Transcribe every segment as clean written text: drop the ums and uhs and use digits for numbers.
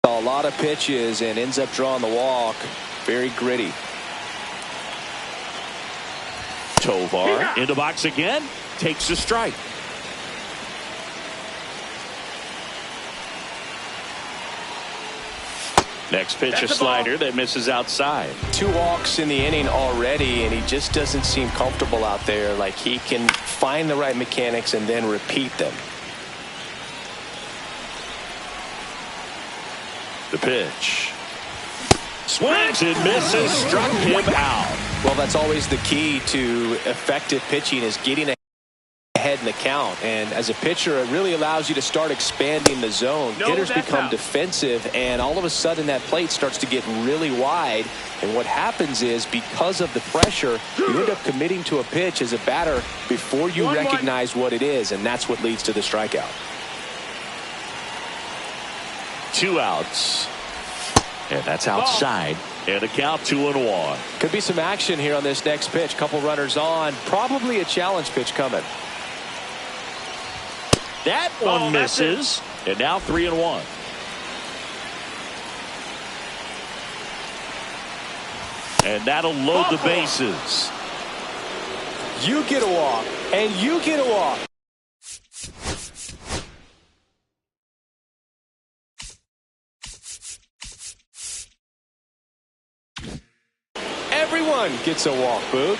A lot of pitches and ends up drawing the walk. Very gritty. Tovar into box again. Takes a strike. Next pitch, a slider that misses outside. 2 walks in the inning already, and he just doesn't seem comfortable out there. Like he can find the right mechanics and then repeat them. The pitch. Swings and misses. Struck him out. Well, that's always the key to effective pitching, is getting ahead in the count. And as a pitcher, it really allows you to start expanding the zone. Hitters become defensive, and all of a sudden that plate starts to get really wide. And what happens is, because of the pressure, you end up committing to a pitch as a batter before you recognize what it is, and that's what leads to the strikeout. 2 outs. And that's outside. And a count 2-1. Could be some action here on this next pitch. Couple runners on. Probably a challenge pitch coming. That one misses. And now 3-1. And that'll load the bases. You get a walk, and you get a walk. Everyone gets a walk, Boog.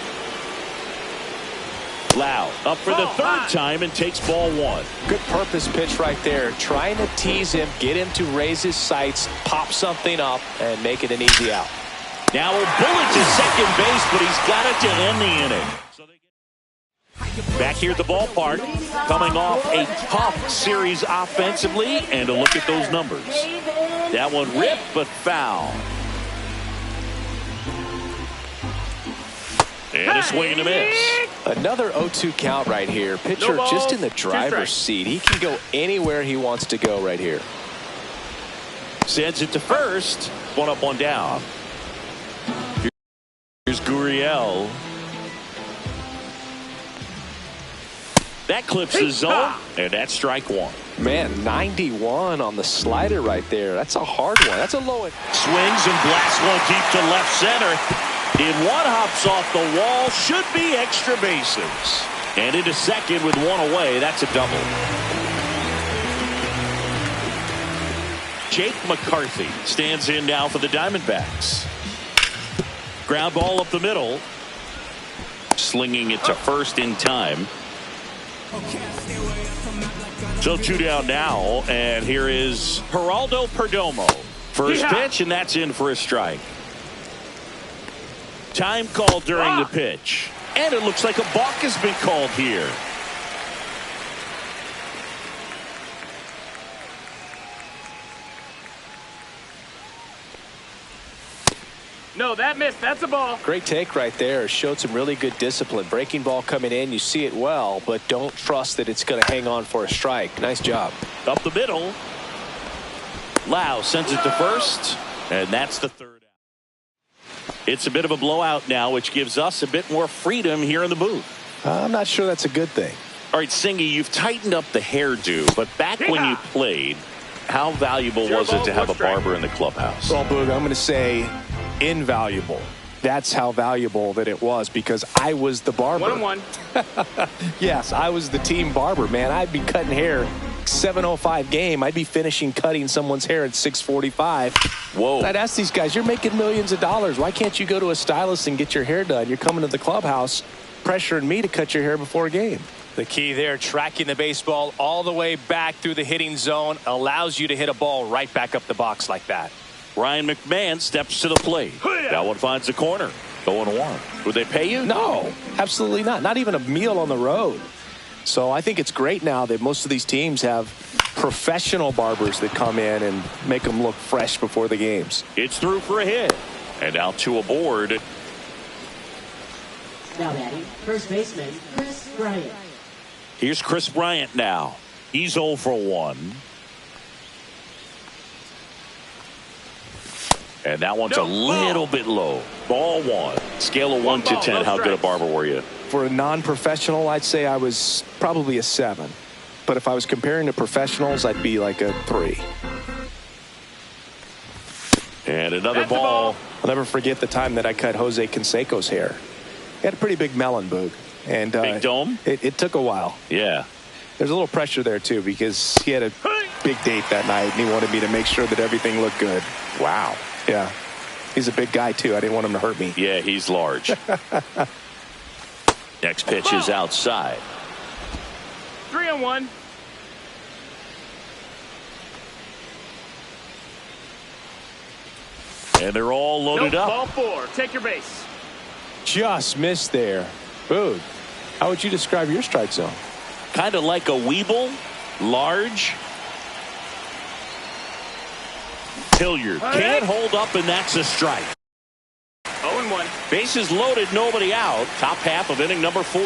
Lau up for the 3rd time and takes ball 1. Good purpose pitch right there. Trying to tease him, get him to raise his sights, pop something up, and make it an easy out. Now a bullet to second base, but he's got it to end the inning. Back here at the ballpark, coming off a tough series offensively, and a look at those numbers. That one ripped, but foul. And a swing and a miss. Another 0-2 count right here. Pitcher just in the driver's seat. He can go anywhere he wants to go right here. Sends it to first. 1 up, 1 down. Here's Gurriel. That clips the zone, and that's strike 1. Man, 91 on the slider right there. That's a hard one. That's a low one. Swings and blasts one deep to left center. In one, hops off the wall. Should be extra bases. And into second with 1 away. That's a double. Jake McCarthy stands in now for the Diamondbacks. Ground ball up the middle. Slinging it to first in time. So 2 down now. And here is Geraldo Perdomo. First pitch, and that's in for a strike. Time called during the pitch. And it looks like a balk has been called here. No, that missed. That's a ball. Great take right there. Showed some really good discipline. Breaking ball coming in. You see it well, but don't trust that it's going to hang on for a strike. Nice job. Up the middle. Lau sends it to first. And that's the 3rd. It's a bit of a blowout now, which gives us a bit more freedom here in the booth. I'm not sure that's a good thing. All right, Singy, you've tightened up the hairdo, but back when you played, how valuable was it to have a barber in the clubhouse? Well, Boog, I'm going to say invaluable. That's how valuable that it was, because I was the barber. 1-1. Yes, I was the team barber, man. I'd be cutting hair 7:05 game. I'd be finishing cutting someone's hair at 6:45. Whoa. And I'd ask these guys, you're making millions of dollars. Why can't you go to a stylist and get your hair done? You're coming to the clubhouse pressuring me to cut your hair before a game. The key there, tracking the baseball all the way back through the hitting zone, allows you to hit a ball right back up the box like that. Ryan McMahon steps to the plate. That one finds the corner. 0-1. Would they pay you? No, absolutely not. Not even a meal on the road. So I think it's great now that most of these teams have professional barbers that come in and make them look fresh before the games. It's through for a hit. And out to a board. Now batting, first baseman, Chris Bryant. Here's Chris Bryant now. He's 0 for 1. And that one's a little bit low. Ball 1. Scale of 1 to 10. How good a barber were you? For a non-professional, I'd say I was probably a 7. But if I was comparing to professionals, I'd be like a 3. And another That's the ball. ball. I'll never forget the time that I cut Jose Canseco's hair. He had a pretty big melon, Boog. And Big dome? It took a while. Yeah. There's a little pressure there, too, because he had a big date that night, and he wanted me to make sure that everything looked good. Wow. Yeah. He's a big guy, too. I didn't want him to hurt me. Yeah, he's large. Next pitch is outside. 3-1. And they're all loaded up. Ball 4. Take your base. Just missed there. Boog, how would you describe your strike zone? Kind of like a Weeble. Large. Hilliard can't hold up, and that's a strike. 0-1. Bases loaded, nobody out. Top half of inning number 4.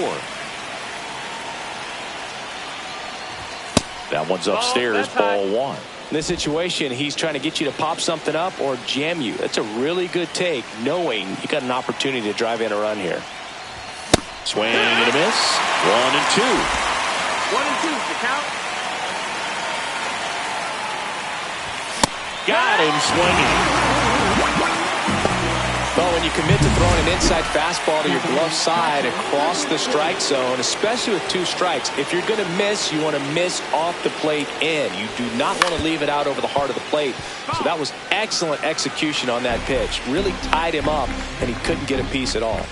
That one's upstairs, ball 1. In this situation, he's trying to get you to pop something up or jam you. That's a really good take, knowing you got an opportunity to drive in a run here. Swing and a miss. 1-2. 1-2. The count. Got him swinging. Well, when you commit to throwing an inside fastball to your glove side across the strike zone, especially with 2 strikes, if you're going to miss, you want to miss off the plate in. You do not want to leave it out over the heart of the plate. So that was excellent execution on that pitch. Really tied him up, and he couldn't get a piece at all.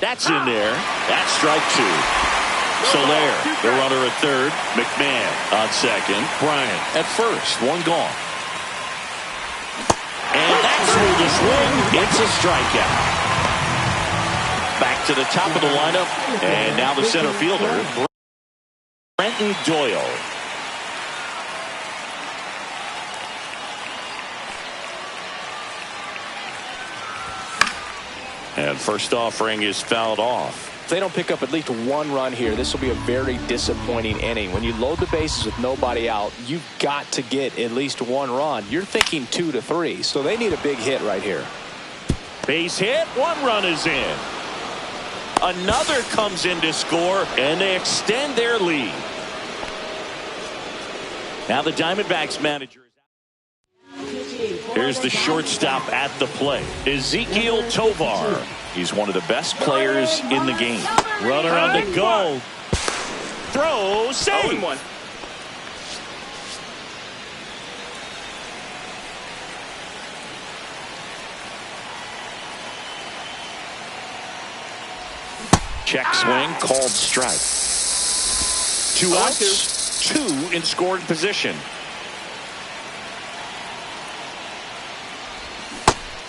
That's in there. That's strike 2. Soler, the runner at third. McMahon on second. Bryant at first. 1 gone. And that's through the swing. It's a strikeout. Back to the top of the lineup. And now the center fielder, Brenton Doyle. And first offering is fouled off. If they don't pick up at least 1 run here, this will be a very disappointing inning. When you load the bases with nobody out, you've got to get at least 1 run. You're thinking 2 to 3, so they need a big hit right here. Base hit. 1 run is in. Another comes in to score, and they extend their lead. Now the Diamondbacks manager. Here's the shortstop at the plate, Ezekiel Tovar. He's one of the best players in the game. Runner on the go. Throw, save. 0-1. Check swing, called strike. 2 outs, 2 in scoring position.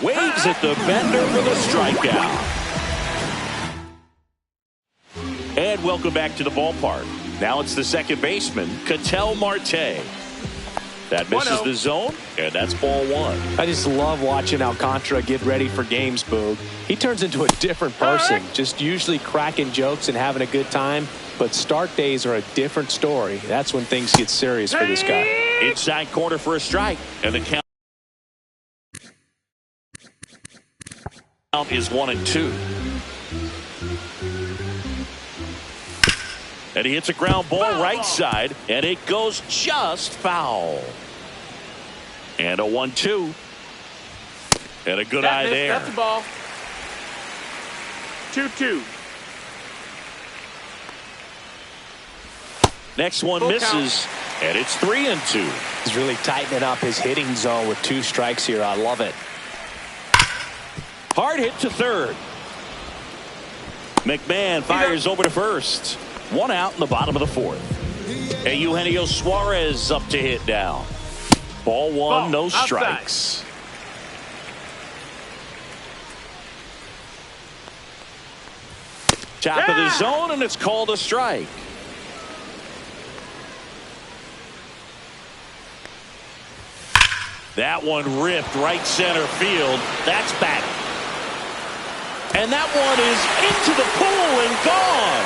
Waves at the bender for the strikeout. And welcome back to the ballpark. Now it's the second baseman, Ketel Marte. That misses the zone, and that's ball 1. I just love watching Alcantara get ready for games, Boog. He turns into a different person, just usually cracking jokes and having a good time. But start days are a different story. That's when things get serious for this guy. Inside corner for a strike, and the count is 1-2. And he hits a ground ball right side, and it goes just foul. And a 1-2. And a good eye there. That's the ball. 2-2. Next one misses, and it's 3-2. He's really tightening up his hitting zone with 2 strikes here. I love it. Hard hit to third. McMahon fires over to first. 1 out in the bottom of the 4th. And Eugenio Suarez up to hit now. Ball 1, no strikes. Top of the zone, and it's called a strike. That one ripped right center field. That's back. And that one is into the pool and gone.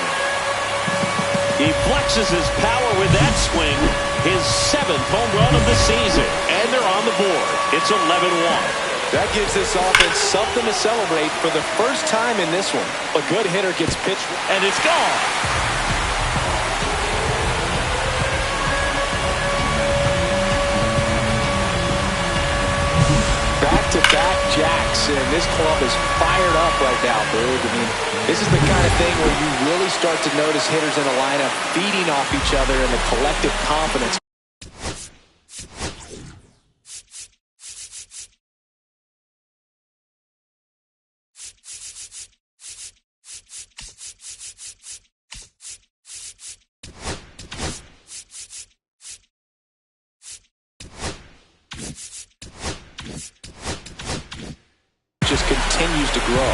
He flexes his power with that swing. His 7th home run of the season. And they're on the board. It's 11-1. That gives this offense something to celebrate for the first time in this one. A good hitter gets pitched, and it's gone. back-to-back jacks, and this club is fired up right now, Boog. I mean, this is the kind of thing where you really start to notice hitters in a lineup feeding off each other and the collective confidence. Just continues to grow.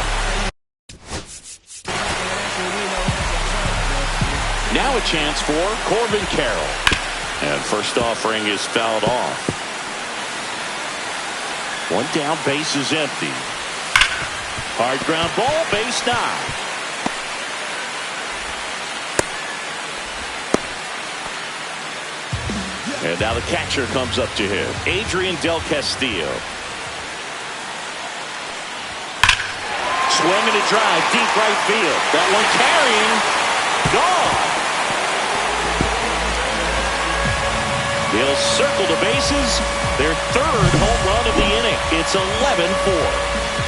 Now a chance for Corbin Carroll. And first offering is fouled off. One down, base is empty. Hard ground ball, base nine. And now the catcher comes up to him, Adrian Del Castillo. Swing and a drive, deep right field. That one carrying, gone. They'll circle the bases. Their third home run of the inning. It's 11-4.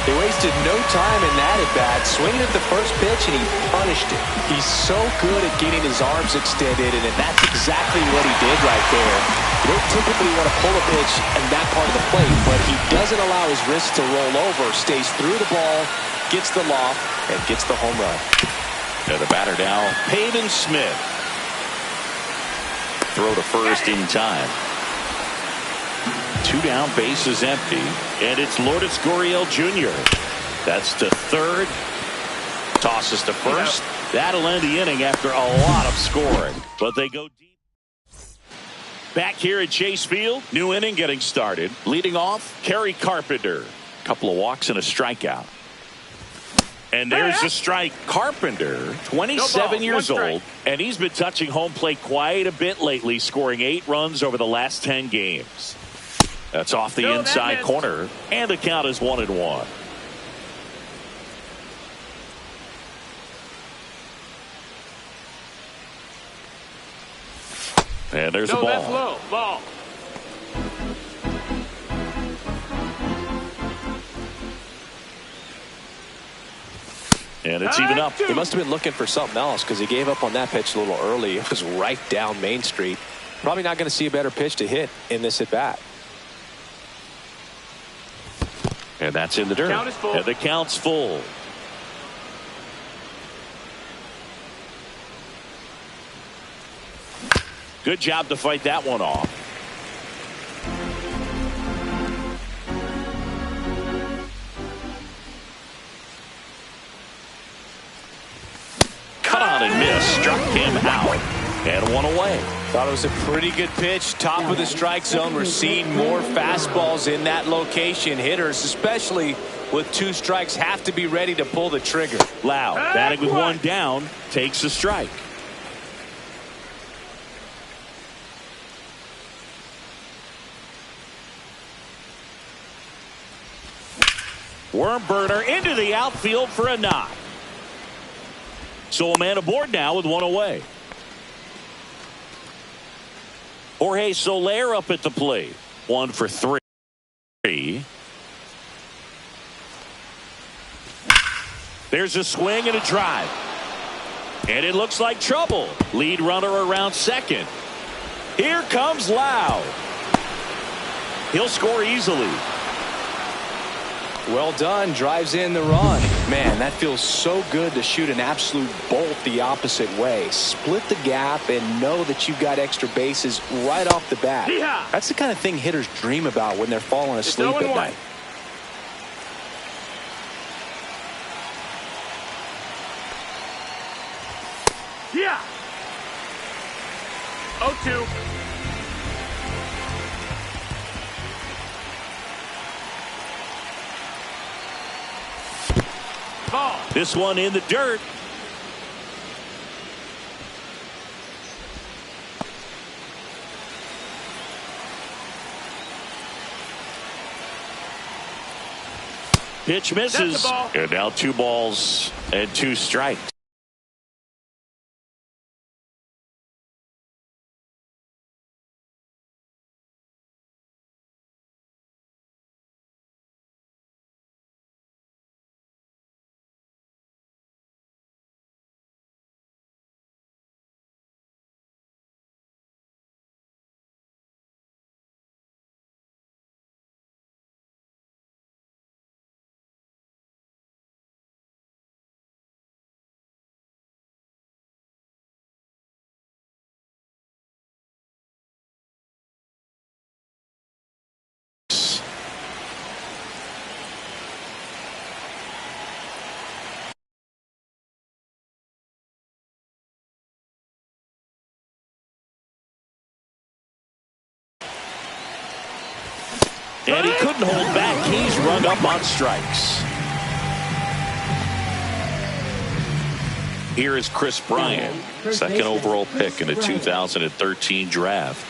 They wasted no time in that at-bat, swinging at the first pitch, and he punished it. He's so good at getting his arms extended, and that's exactly what he did right there. You don't typically want to pull a pitch in that part of the plate, but he doesn't allow his wrist to roll over, stays through the ball, gets the loft, and gets the home run. And the batter now, Pavin Smith. Throw to first in time. Two down, base is empty, and it's Lourdes Gurriel Jr. That's to third. Tosses to first. That'll end the inning after a lot of scoring, but they go deep. Back here at Chase Field, new inning getting started. Leading off, Kerry Carpenter. Couple of walks and a strikeout. And there's the strike. Carpenter, 27 years old, and he's been touching home plate quite a bit lately, scoring 8 runs over the last 10 games. That's off the inside corner, and the count is 1-1. And there's a ball. That's low. Ball. And it's even up. He must have been looking for something else because he gave up on that pitch a little early. It was right down Main Street. Probably not going to see a better pitch to hit in this at-bat. And that's in the dirt. Count is full. And the count's full. Good job to fight that one off. Cut on and miss. Struck him out. And one away. Thought it was a pretty good pitch. Top of the strike zone. We're seeing more fastballs in that location. Hitters, especially with 2 strikes, have to be ready to pull the trigger. Loud, batting with 1 down, takes a strike. Worm burner into the outfield for a knock. So a man aboard now with 1 away. Jorge Soler up at the plate. 1 for 3. There's a swing and a drive. And it looks like trouble. Lead runner around second. Here comes Loud. He'll score easily. Well done. Drives in the run. Man, that feels so good to shoot an absolute bolt the opposite way. Split the gap and know that you've got extra bases right off the bat. Yeah. That's the kind of thing hitters dream about when they're falling asleep at night. Yeah. 0-2. Ball. This one in the dirt. Pitch misses. And now 2 balls and 2 strikes. And he couldn't hold back. He's rung up on strikes. Here is Chris Bryant, second overall pick in the 2013 draft.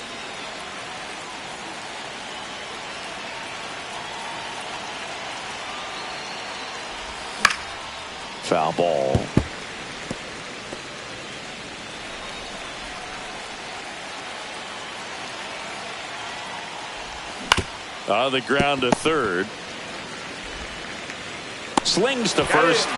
Foul ball. On the ground to third. Slings to first.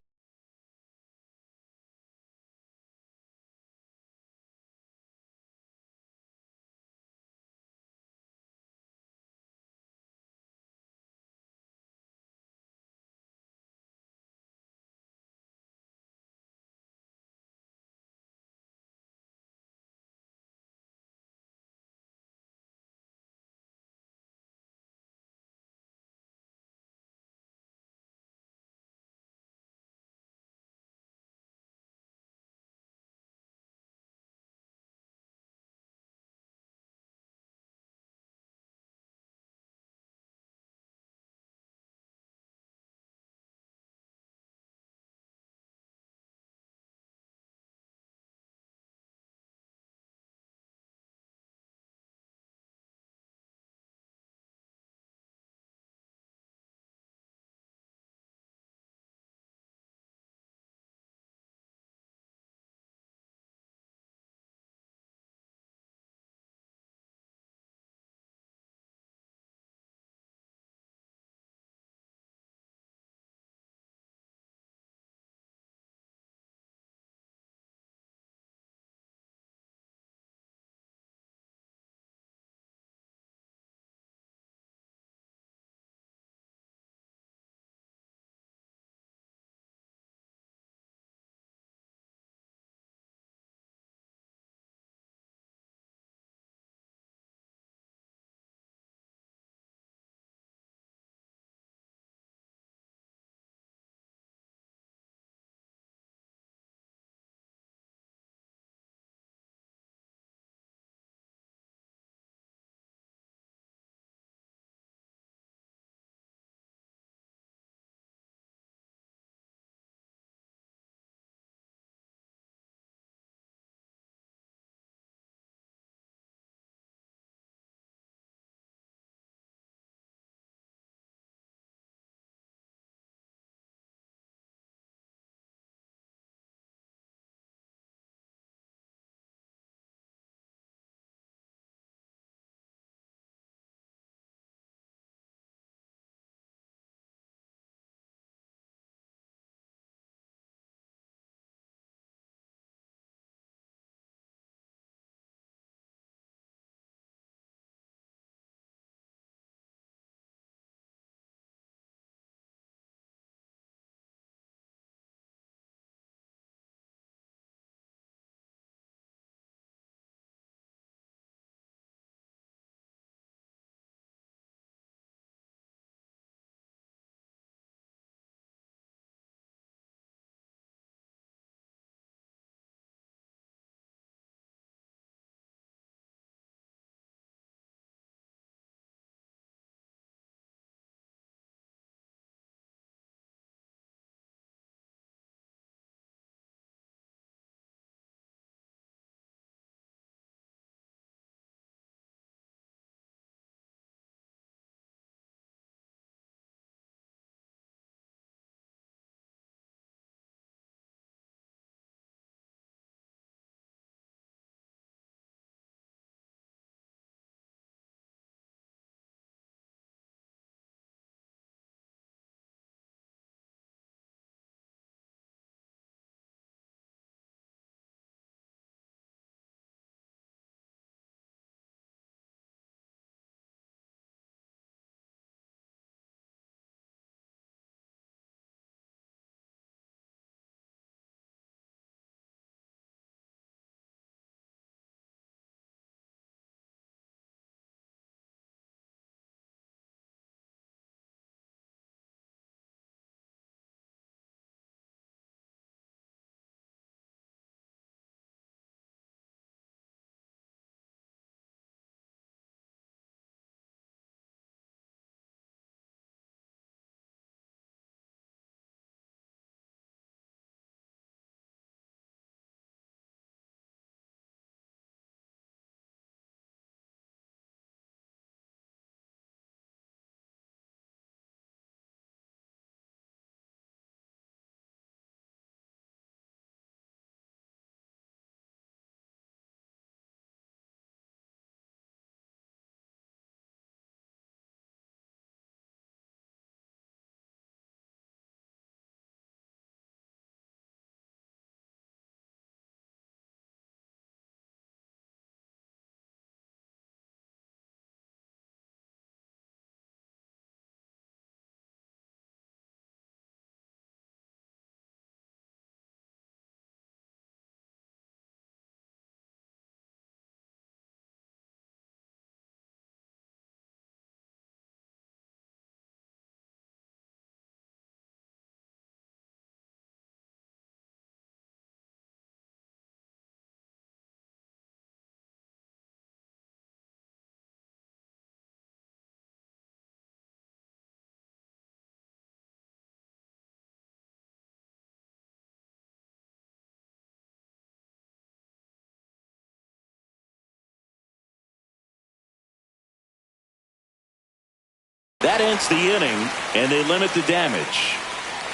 That ends the inning, and they limit the damage.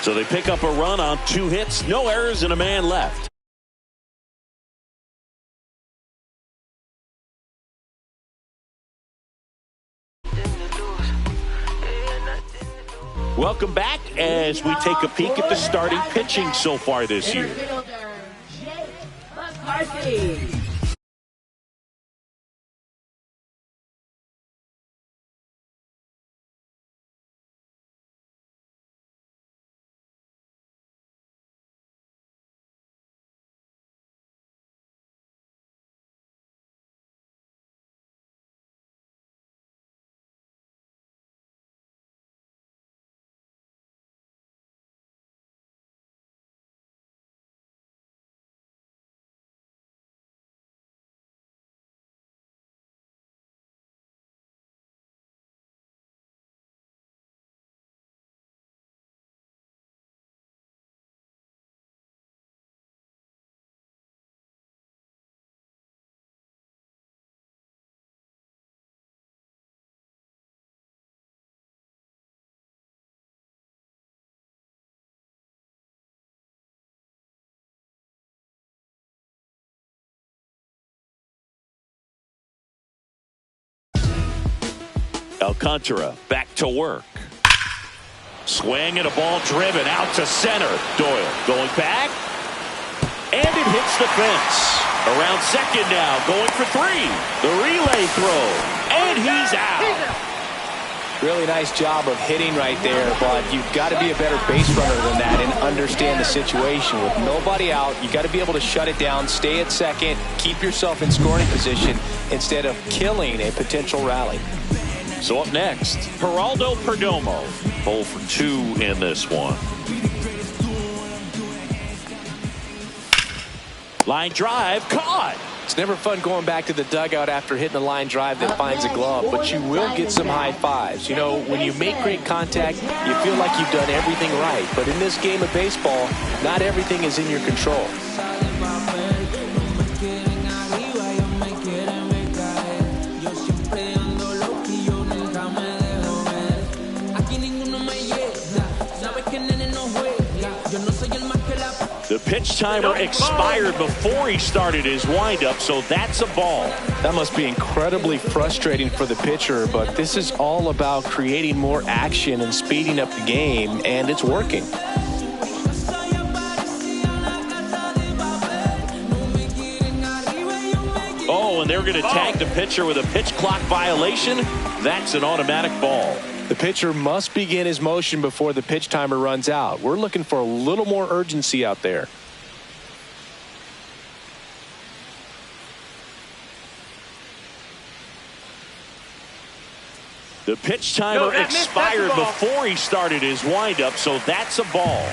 So they pick up a run on 2 hits, no errors, and a man left. Welcome back as we take a peek at the starting pitching so far this year. Alcantara back to work. Swing and a ball driven out to center. Doyle going back. And it hits the fence. Around second now, going for 3. The relay throw. And he's out. Really nice job of hitting right there, but you've got to be a better base runner than that and understand the situation. With nobody out, you got to be able to shut it down, stay at second, keep yourself in scoring position instead of killing a potential rally. So up next, Geraldo Perdomo. 0 for 2 in this one. Line drive, caught. It's never fun going back to the dugout after hitting a line drive that finds a glove, but you will get some high fives. You know, when you make great contact, you feel like you've done everything right. But in this game of baseball, not everything is in your control. The pitch timer expired before he started his windup, so that's a ball. That must be incredibly frustrating for the pitcher, but this is all about creating more action and speeding up the game, and it's working. Oh, and they're going to tag the pitcher with a pitch clock violation. That's an automatic ball. The pitcher must begin his motion before the pitch timer runs out. We're looking for a little more urgency out there. The pitch timer expired before he started his windup, so that's a ball.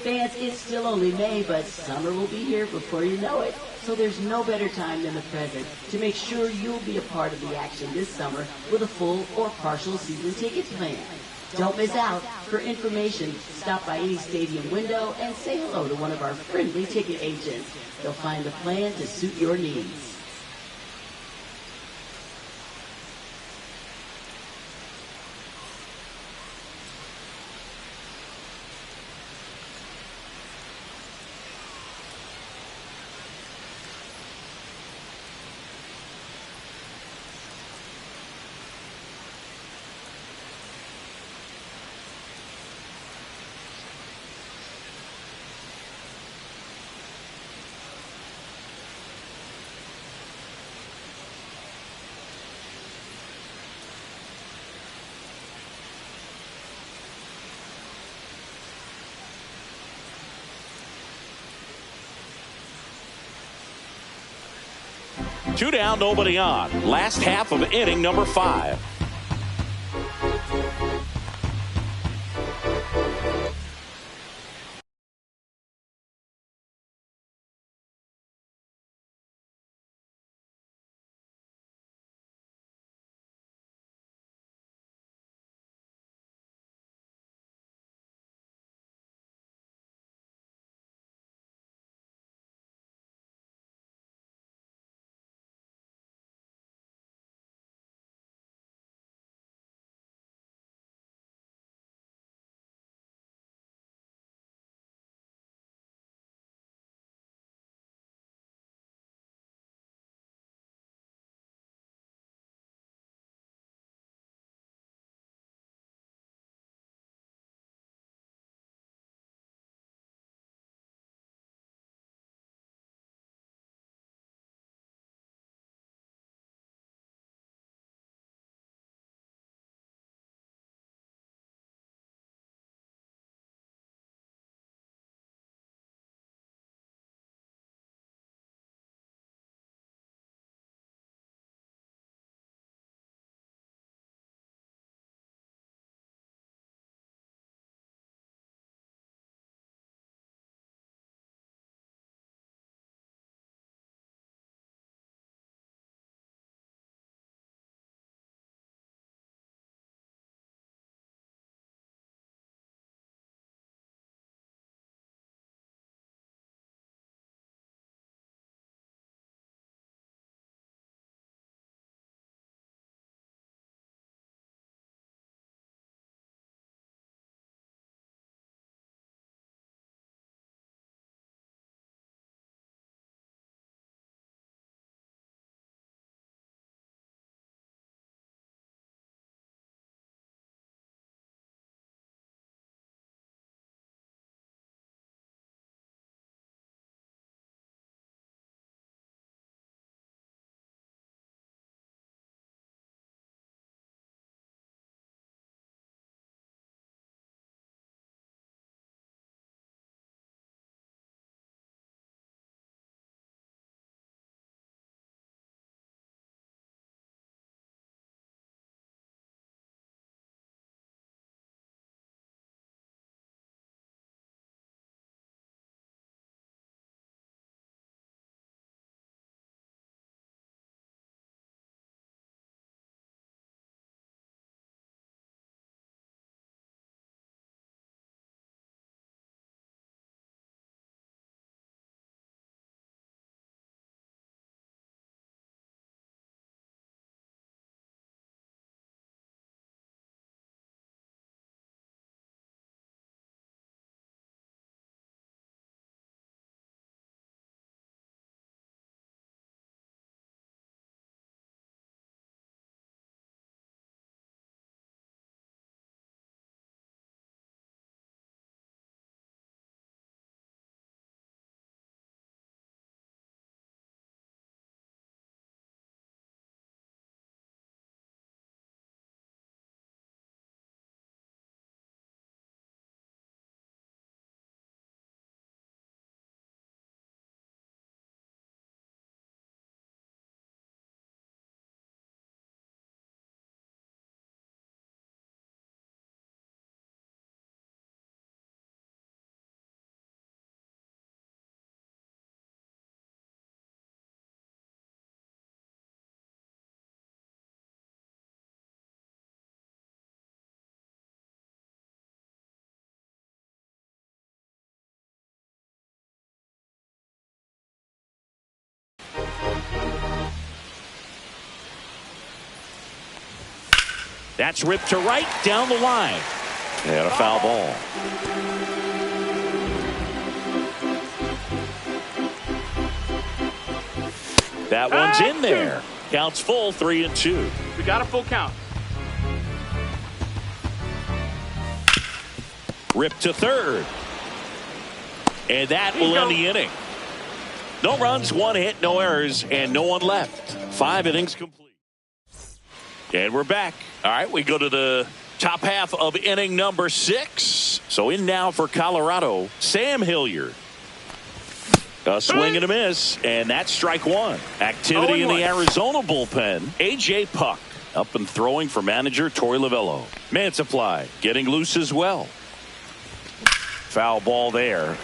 Fans, it's still only May, but summer will be here before you know it. So there's no better time than the present to make sure you'll be a part of the action this summer with a full or partial season ticket plan. Don't miss out. For information, stop by any stadium window and say hello to one of our friendly ticket agents. They'll find a plan to suit your needs. Two down, nobody on. Last half of inning number 5. That's ripped to right down the line. And a foul ball. That one's in there. Counts full, 3-2. We got a full count. Ripped to third. And that will end the inning. No runs, 1 hit, no errors, and no one left. 5 innings complete. And we're back. All right, we go to the top half of inning number 6. So in now for Colorado, Sam Hilliard. A swing and a miss, and that's strike 1. Activity in the Arizona bullpen. A.J. Puck up and throwing for manager Torey Lovullo. Mantiply getting loose as well. Foul ball there.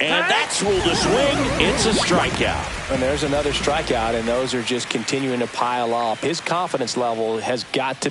And that's ruled a swing. It's a strikeout. And there's another strikeout, and those are just continuing to pile up. His confidence level has got to